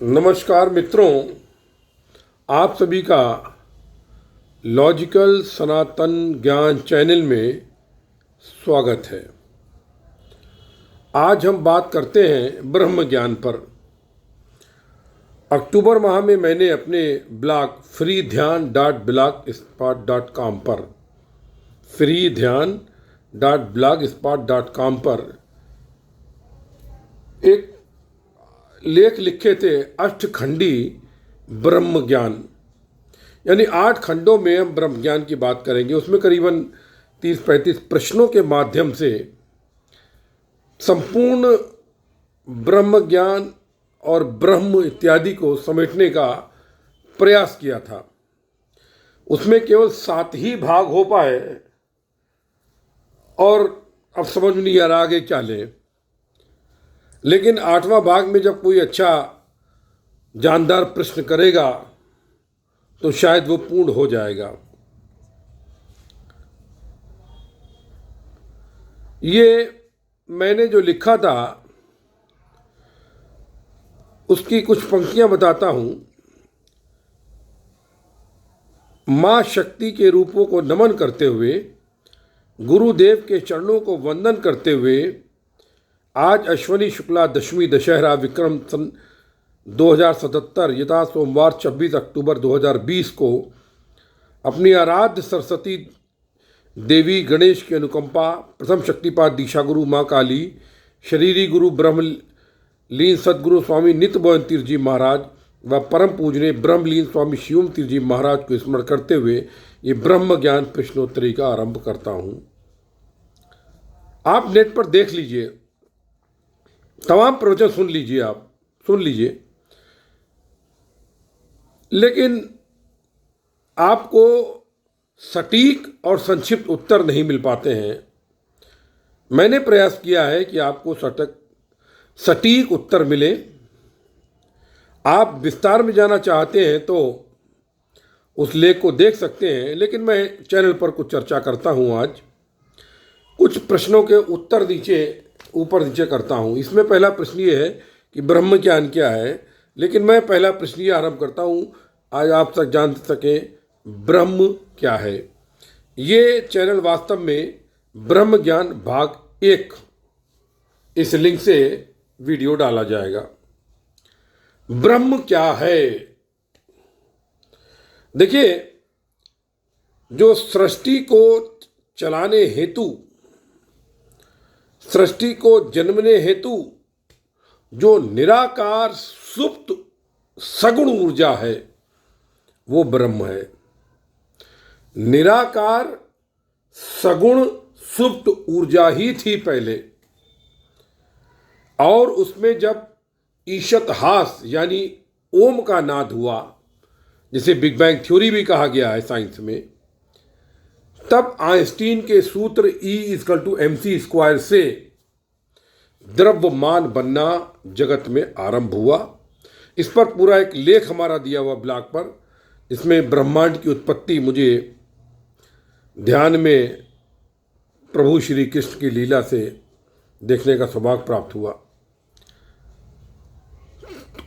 नमस्कार मित्रों, आप सभी का लॉजिकल सनातन ज्ञान चैनल में स्वागत है। आज हम बात करते हैं ब्रह्म ज्ञान पर। अक्टूबर माह में मैंने अपने ब्लॉग freedhyan.blogspot.com पर एक लेख लिखे थे, अष्टखंडी ब्रह्म ज्ञान। यानी 8 खंडों में हम ब्रह्म ज्ञान की बात करेंगे। उसमें करीबन 30-35 प्रश्नों के माध्यम से संपूर्ण ब्रह्म ज्ञान और ब्रह्म इत्यादि को समेटने का प्रयास किया था। उसमें केवल 7 ही भाग हो पाए और अब समझ नहीं आ रहा आगे क्या लें। लेकिन 8वां भाग में जब कोई अच्छा जानदार प्रश्न करेगा तो शायद वो पूर्ण हो जाएगा। ये मैंने जो लिखा था उसकी कुछ पंक्तियां बताता हूं। मां शक्ति के रूपों को नमन करते हुए, गुरुदेव के चरणों को वंदन करते हुए, आज अश्वनी शुक्ला दशमी दशहरा विक्रम सन 2077 यथा सोमवार 26 अक्टूबर 2020 को अपनी आराध्य सरस्वती देवी गणेश की अनुकंपा, प्रथम शक्तिपात दीक्षा गुरु माँ काली, शरीरी गुरु ब्रह्मलीन सदगुरु स्वामी नित्य तीर्थ जी महाराज व परम पूजनीय ब्रह्मलीन स्वामी शिवम तीर्थ जी महाराज को स्मरण करते हुए ये ब्रह्म ज्ञान प्रश्नोत्तरी का आरंभ करता हूँ। आप नेट पर देख लीजिए, तमाम प्रवचन सुन लीजिए, लेकिन आपको सटीक और संक्षिप्त उत्तर नहीं मिल पाते हैं। मैंने प्रयास किया है कि आपको सटीक उत्तर मिले। आप विस्तार में जाना चाहते हैं तो उस लेख को देख सकते हैं, लेकिन मैं चैनल पर कुछ चर्चा करता हूं। आज कुछ प्रश्नों के उत्तर ऊपर नीचे करता हूं। इसमें पहला प्रश्न ये है कि ब्रह्म ज्ञान क्या है, लेकिन मैं पहला प्रश्न ये आरंभ करता हूं, आज आप तक जान सकें ब्रह्म क्या है। ये चैनल वास्तव में ब्रह्म ज्ञान भाग 1 इस लिंक से वीडियो डाला जाएगा। ब्रह्म क्या है? देखिए, जो सृष्टि को चलाने हेतु, सृष्टि को जन्मने हेतु जो निराकार सुप्त सगुण ऊर्जा है वो ब्रह्म है। निराकार सगुण सुप्त ऊर्जा ही थी पहले, और उसमें जब ईशतहास यानी ओम का नाद हुआ, जिसे बिग बैंग थ्योरी भी कहा गया है साइंस में, तब आइंस्टीन के सूत्र E=mc² से द्रव्यमान बनना जगत में आरंभ हुआ। इस पर पूरा एक लेख हमारा दिया हुआ ब्लॉग पर, इसमें ब्रह्मांड की उत्पत्ति मुझे ध्यान में प्रभु श्री कृष्ण की लीला से देखने का सौभाग्य प्राप्त हुआ।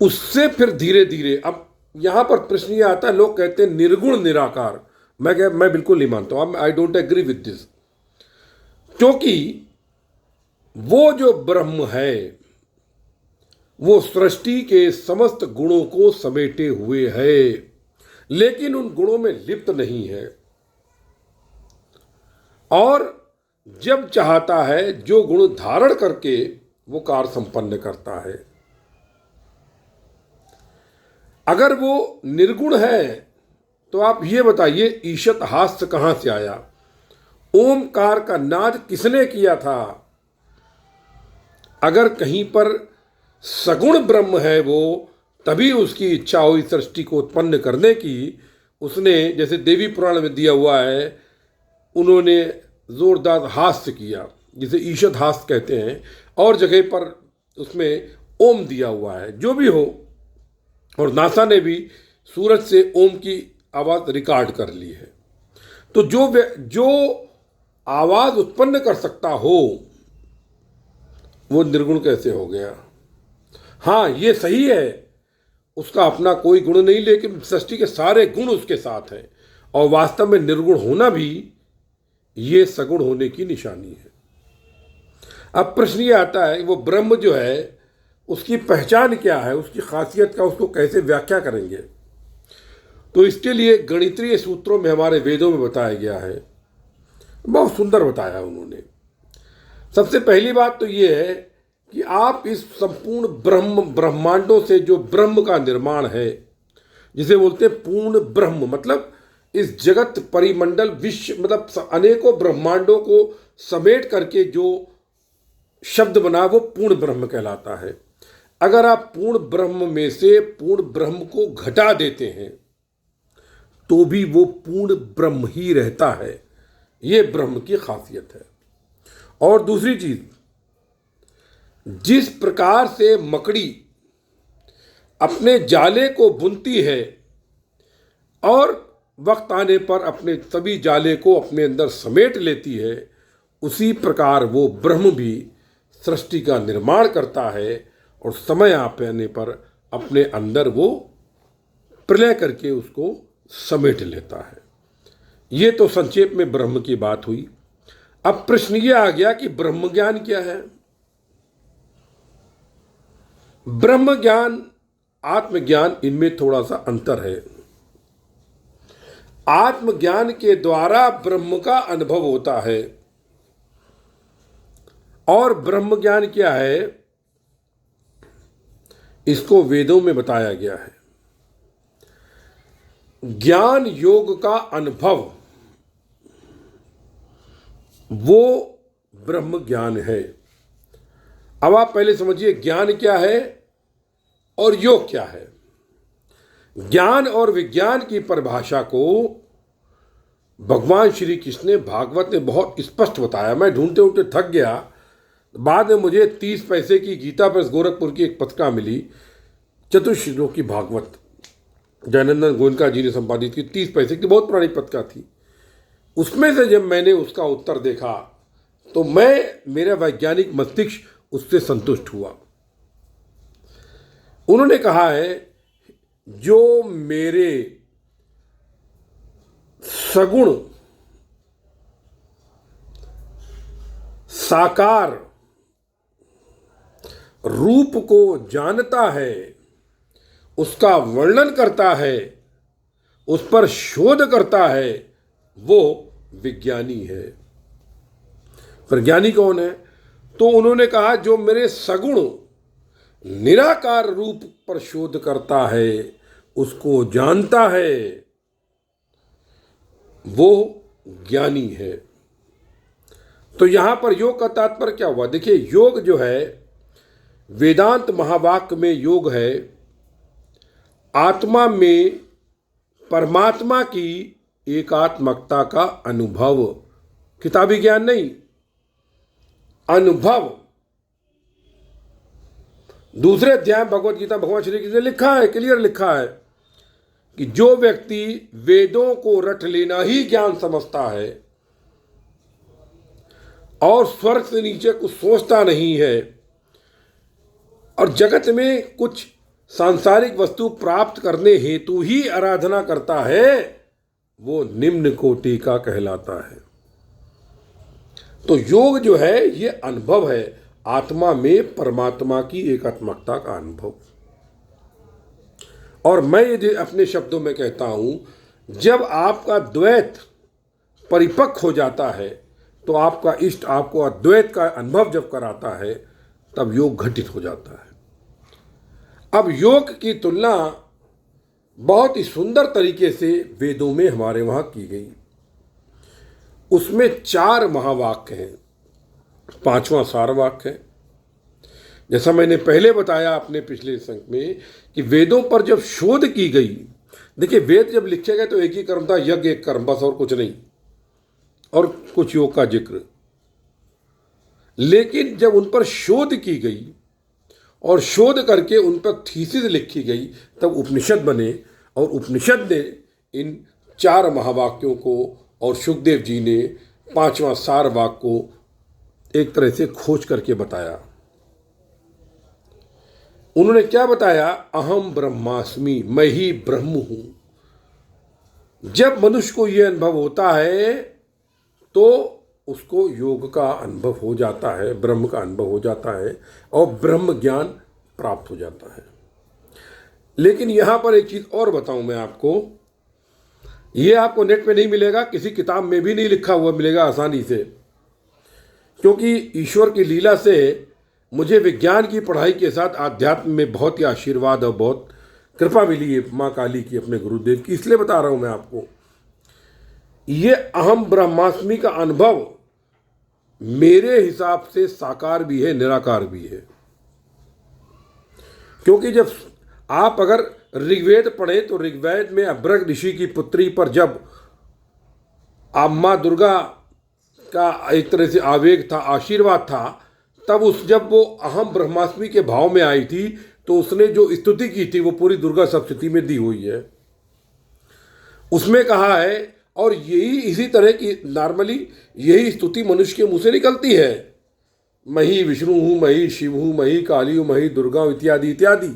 उससे फिर धीरे धीरे, अब यहाँ पर प्रश्न ये आता है, लोग कहते हैं निर्गुण निराकार। मैं बिल्कुल नहीं मानता हूँ, I don't agree with this, क्योंकि वो जो ब्रह्म है वो सृष्टि के समस्त गुणों को समेटे हुए है, लेकिन उन गुणों में लिप्त नहीं है, और जब चाहता है जो गुण धारण करके वो कार्य संपन्न करता है। अगर वो निर्गुण है तो आप ये बताइए ईशत हास्य कहां से आया? ओमकार का नाद किसने किया था? अगर कहीं पर सगुण ब्रह्म है वो, तभी उसकी इच्छा हुई सृष्टि को उत्पन्न करने की। उसने, जैसे देवी पुराण में दिया हुआ है, उन्होंने जोरदार हास्य किया, जिसे ईशत हास्य कहते हैं, और जगह पर उसमें ओम दिया हुआ है। जो भी हो, और नासा ने भी सूरज से ओम की आवाज़ रिकॉर्ड कर ली है। तो जो आवाज़ उत्पन्न कर सकता हो वो निर्गुण कैसे हो गया? हाँ, ये सही है, उसका अपना कोई गुण नहीं, लेकिन सृष्टि के सारे गुण उसके साथ हैं, और वास्तव में निर्गुण होना भी ये सगुण होने की निशानी है। अब प्रश्न ये आता है वो ब्रह्म जो है उसकी पहचान क्या है, उसकी खासियत का, उसको कैसे व्याख्या करेंगे। तो इसके लिए गणितीय सूत्रों में हमारे वेदों में बताया गया है, बहुत सुंदर बताया उन्होंने। सबसे पहली बात तो ये है कि आप इस संपूर्ण ब्रह्मांडों से जो ब्रह्म का निर्माण है, जिसे बोलते हैं पूर्ण ब्रह्म, मतलब इस जगत परिमंडल विश्व, मतलब अनेकों ब्रह्मांडों को समेट करके जो शब्द बना वो पूर्ण ब्रह्म कहलाता है। अगर आप पूर्ण ब्रह्म में से पूर्ण ब्रह्म को घटा देते हैं तो भी वो पूर्ण ब्रह्म ही रहता है। ये ब्रह्म की खासियत है। और दूसरी चीज, जिस प्रकार से मकड़ी अपने जाले को बुनती है और वक्त आने पर अपने सभी जाले को अपने अंदर समेट लेती है, उसी प्रकार वो ब्रह्म भी सृष्टि का निर्माण करता है और समय आने पर अपने अंदर वो प्रलय करके उसको समेट लेता है। ये तो संक्षेप में ब्रह्म की बात हुई। अब प्रश्न ये आ गया कि ब्रह्म ज्ञान क्या है। ब्रह्म ज्ञान, आत्मज्ञान, इनमें थोड़ा सा अंतर है। आत्मज्ञान के द्वारा ब्रह्म का अनुभव होता है, और ब्रह्म ज्ञान क्या है इसको वेदों में बताया गया है। ज्ञान योग का अनुभव वो ब्रह्म ज्ञान है। अब आप पहले समझिए ज्ञान क्या है और योग क्या है। ज्ञान और विज्ञान की परिभाषा को भगवान श्री कृष्ण ने भागवत में बहुत स्पष्ट बताया। मैं ढूंढते ढूंढते थक गया, बाद में मुझे 30 पैसे की गीता प्रेस गोरखपुर की एक पत्रिका मिली, चतुश्लोकी की भागवत, जयनंदन गोयनका जी ने संपादित की, 30 पैसे की बहुत पुरानी पत्रिका थी। उसमें से जब मैंने उसका उत्तर देखा तो मेरा वैज्ञानिक मस्तिष्क उससे संतुष्ट हुआ। उन्होंने कहा है जो मेरे सगुण साकार रूप को जानता है, उसका वर्णन करता है, उस पर शोध करता है, वो विज्ञानी है। पर ज्ञानी कौन है? तो उन्होंने कहा जो मेरे सगुण निराकार रूप पर शोध करता है, उसको जानता है, वो ज्ञानी है। तो यहां पर योग का तात्पर्य क्या हुआ? देखिए, योग जो है वेदांत महावाक्य में योग है आत्मा में परमात्मा की एकात्मकता का अनुभव, किताबी ज्ञान नहीं, अनुभव। दूसरे अध्याय भगवत गीता भगवान श्री कृष्ण ने लिखा है, क्लियर लिखा है कि जो व्यक्ति वेदों को रट लेना ही ज्ञान समझता है और स्वर्ग से नीचे कुछ सोचता नहीं है और जगत में कुछ सांसारिक वस्तु प्राप्त करने हेतु ही आराधना करता है, वो निम्न कोटि का कहलाता है। तो योग जो है ये अनुभव है, आत्मा में परमात्मा की एकात्मकता का अनुभव। और मैं यदि अपने शब्दों में कहता हूं, जब आपका द्वैत परिपक्व हो जाता है तो आपका इष्ट आपको अद्वैत का अनुभव जब कराता है तब योग घटित हो जाता है। अब योग की तुलना बहुत ही सुंदर तरीके से वेदों में हमारे वहाँ की गई। उसमें 4 महावाक्य हैं, 5वां सार वाक्य है। जैसा मैंने पहले बताया अपने पिछले संग में कि वेदों पर जब शोध की गई, देखिए वेद जब लिखे गए तो एक ही कर्म था, यज्ञ एक कर्म, बस और कुछ नहीं, और कुछ योग का जिक्र। लेकिन जब उन पर शोध की गई और शोध करके उन पर थीसिस लिखी गई तब उपनिषद बने, और उपनिषद ने इन 4 महावाक्यों को और सुखदेव जी ने 5वां सार वाक्य को एक तरह से खोज करके बताया। उन्होंने क्या बताया, अहम ब्रह्मास्मि, मैं ही ब्रह्म हूं। जब मनुष्य को यह अनुभव होता है तो उसको योग का अनुभव हो जाता है, ब्रह्म का अनुभव हो जाता है और ब्रह्म ज्ञान प्राप्त हो जाता है। लेकिन यहां पर एक चीज और बताऊं मैं आपको, यह आपको नेट पे नहीं मिलेगा, किसी किताब में भी नहीं लिखा हुआ मिलेगा आसानी से, क्योंकि ईश्वर की लीला से मुझे विज्ञान की पढ़ाई के साथ आध्यात्म में बहुत ही आशीर्वाद और बहुत कृपा मिली है माँ काली की, अपने गुरुदेव की। इसलिए बता रहा हूं मैं आपको, ये अहम ब्रह्मास्मि का अनुभव मेरे हिसाब से साकार भी है, निराकार भी है। क्योंकि जब आप अगर ऋग्वेद पढ़े तो ऋग्वेद में अभ्रक ऋषि की पुत्री पर जब माँ दुर्गा का एक तरह से आवेग था, आशीर्वाद था, तब जब वो अहम ब्रह्मास्मि के भाव में आई थी तो उसने जो स्तुति की थी वो पूरी दुर्गा सप्तशती में दी हुई है। उसमें कहा है, और यही इसी तरह की नॉर्मली यही स्तुति मनुष्य के मुंह से निकलती है, मैं ही विष्णु हूं, मैं ही शिव हूं, मैं ही काली हूं, मैं ही दुर्गा हूं, इत्यादि इत्यादि।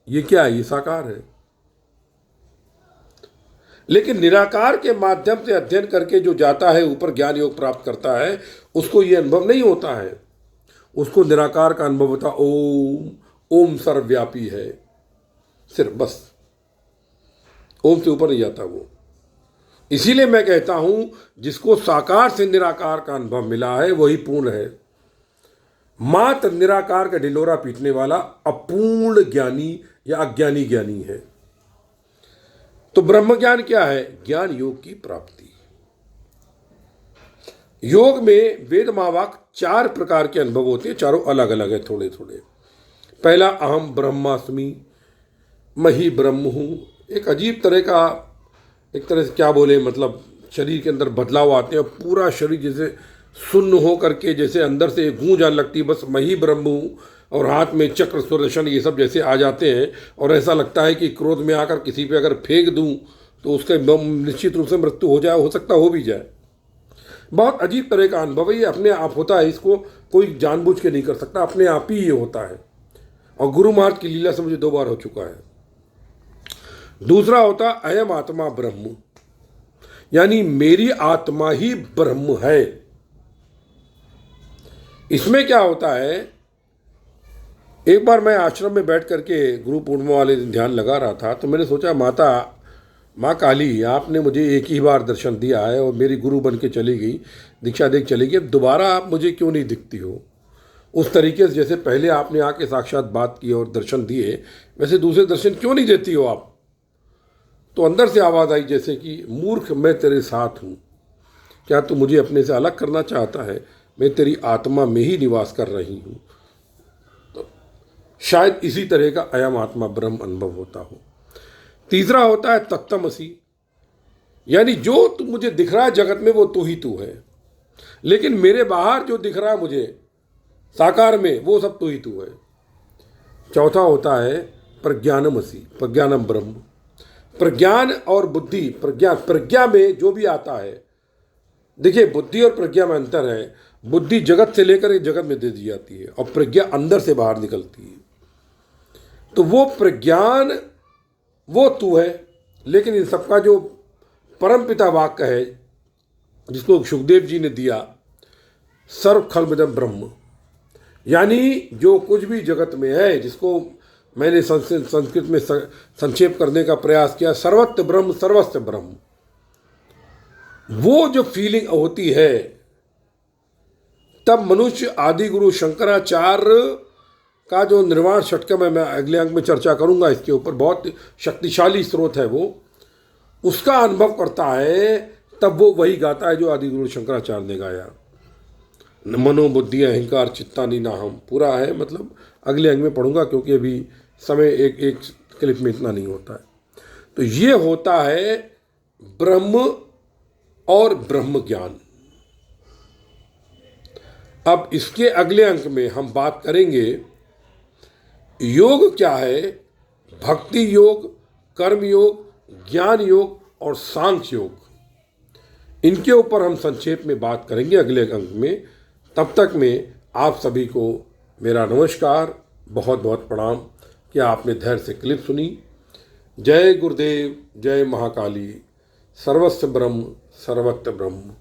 ये क्या है? ये साकार है। लेकिन निराकार के माध्यम से अध्ययन करके जो जाता है ऊपर, ज्ञान योग प्राप्त करता है, उसको ये अनुभव नहीं होता है। उसको निराकार का अनुभव होता, ओम, ओम सर्वव्यापी है सिर्फ, बस ओम से ऊपर नहीं जाता वो। इसीलिए मैं कहता हूं, जिसको साकार से निराकार का अनुभव मिला है वही पूर्ण है। मात्र निराकार का ढिंढोरा पीटने वाला अपूर्ण ज्ञानी या अज्ञानी ज्ञानी है। तो ब्रह्म ज्ञान क्या है? ज्ञान योग की प्राप्ति। योग में वेद महावाक्य 4 प्रकार के अनुभव होते हैं, चारों अलग अलग है थोड़े थोड़े। पहला, अहम ब्रह्मास्मि, मैं ही ब्रह्म हूं। एक अजीब तरह का, एक तरह से क्या बोले, मतलब शरीर के अंदर बदलाव आते हैं, पूरा शरीर जैसे सुन्न हो करके, जैसे अंदर से एक गूंज आने लगती है, बस मैं ही ब्रह्म हूँ। और हाथ में चक्र, सुदर्शन, ये सब जैसे आ जाते हैं, और ऐसा लगता है कि क्रोध में आकर किसी पे अगर फेंक दूं तो उसके निश्चित रूप से मृत्यु हो जाए, हो सकता हो भी जाए। बहुत अजीब तरह का अनुभव है, ये अपने आप होता है, इसको कोई जानबूझ के नहीं कर सकता, अपने आप ही ये होता है। और गुरु महाराज की लीला से मुझे 2 बार हो चुका है। दूसरा होता, अयम आत्मा ब्रह्म, यानी मेरी आत्मा ही ब्रह्म है। इसमें क्या होता है, एक बार मैं आश्रम में बैठ करके गुरु पूर्णिमा वाले दिन ध्यान लगा रहा था, तो मैंने सोचा, माँ काली, आपने मुझे एक ही बार दर्शन दिया है और मेरी गुरु बन के चली गई, दीक्षा देख चली गई, अब दोबारा आप मुझे क्यों नहीं दिखती हो? उस तरीके से जैसे पहले आपने आके साक्षात बात की और दर्शन दिए, वैसे दूसरे दर्शन क्यों नहीं देती हो आप? तो अंदर से आवाज़ आई जैसे कि, मूर्ख, मैं तेरे साथ हूँ, क्या तू मुझे अपने से अलग करना चाहता है? मैं तेरी आत्मा में ही निवास कर रही हूँ। तो शायद इसी तरह का अयम आत्मा ब्रह्म अनुभव होता हो। तीसरा होता है तत्त्वमसि, यानी जो तू मुझे दिख रहा है जगत में वो तू ही तू है, लेकिन मेरे बाहर जो दिख रहा है मुझे साकार में, वो सब तू ही तू है। चौथा होता है प्रज्ञानमसि, प्रज्ञानम ब्रह्म। प्रज्ञान और बुद्धि, प्रज्ञा में जो भी आता है, देखिए बुद्धि और प्रज्ञा में अंतर है। बुद्धि जगत से लेकर एक जगत में दे दी जाती है और प्रज्ञा अंदर से बाहर निकलती है। तो वो प्रज्ञान वो तू है, लेकिन इन सबका जो परमपिता वाक्य है, जिसको सुखदेव जी ने दिया, सर्व खल्विदम ब्रह्म, यानी जो कुछ भी जगत में है, जिसको मैंने संस्कृत में संक्षेप करने का प्रयास किया, सर्वत्र ब्रह्म, सर्वस्व ब्रह्म। वो जो फीलिंग होती है, तब मनुष्य आदि गुरु शंकराचार्य का जो निर्वाण षटक में, मैं अगले अंक में चर्चा करूंगा इसके ऊपर, बहुत शक्तिशाली स्रोत है वो, उसका अनुभव करता है, तब वो वही गाता है जो आदि गुरु शंकराचार्य ने गाया। मनोबुद्धि अहंकार चित्तानि नाहम, पूरा है, मतलब अगले अंग में पढ़ूंगा, क्योंकि अभी समय एक क्लिप में इतना नहीं होता है। तो ये होता है ब्रह्म और ब्रह्म ज्ञान। अब इसके अगले अंक में हम बात करेंगे योग क्या है, भक्ति योग, कर्म योग, ज्ञान योग और सांख्य योग। इनके ऊपर हम संक्षेप में बात करेंगे अगले अंक में। तब तक में आप सभी को मेरा नमस्कार, बहुत बहुत प्रणाम कि आपने धैर्य से क्लिप सुनी। जय गुरुदेव, जय महाकाली, सर्वस्य ब्रह्म सर्वत्र ब्रह्म।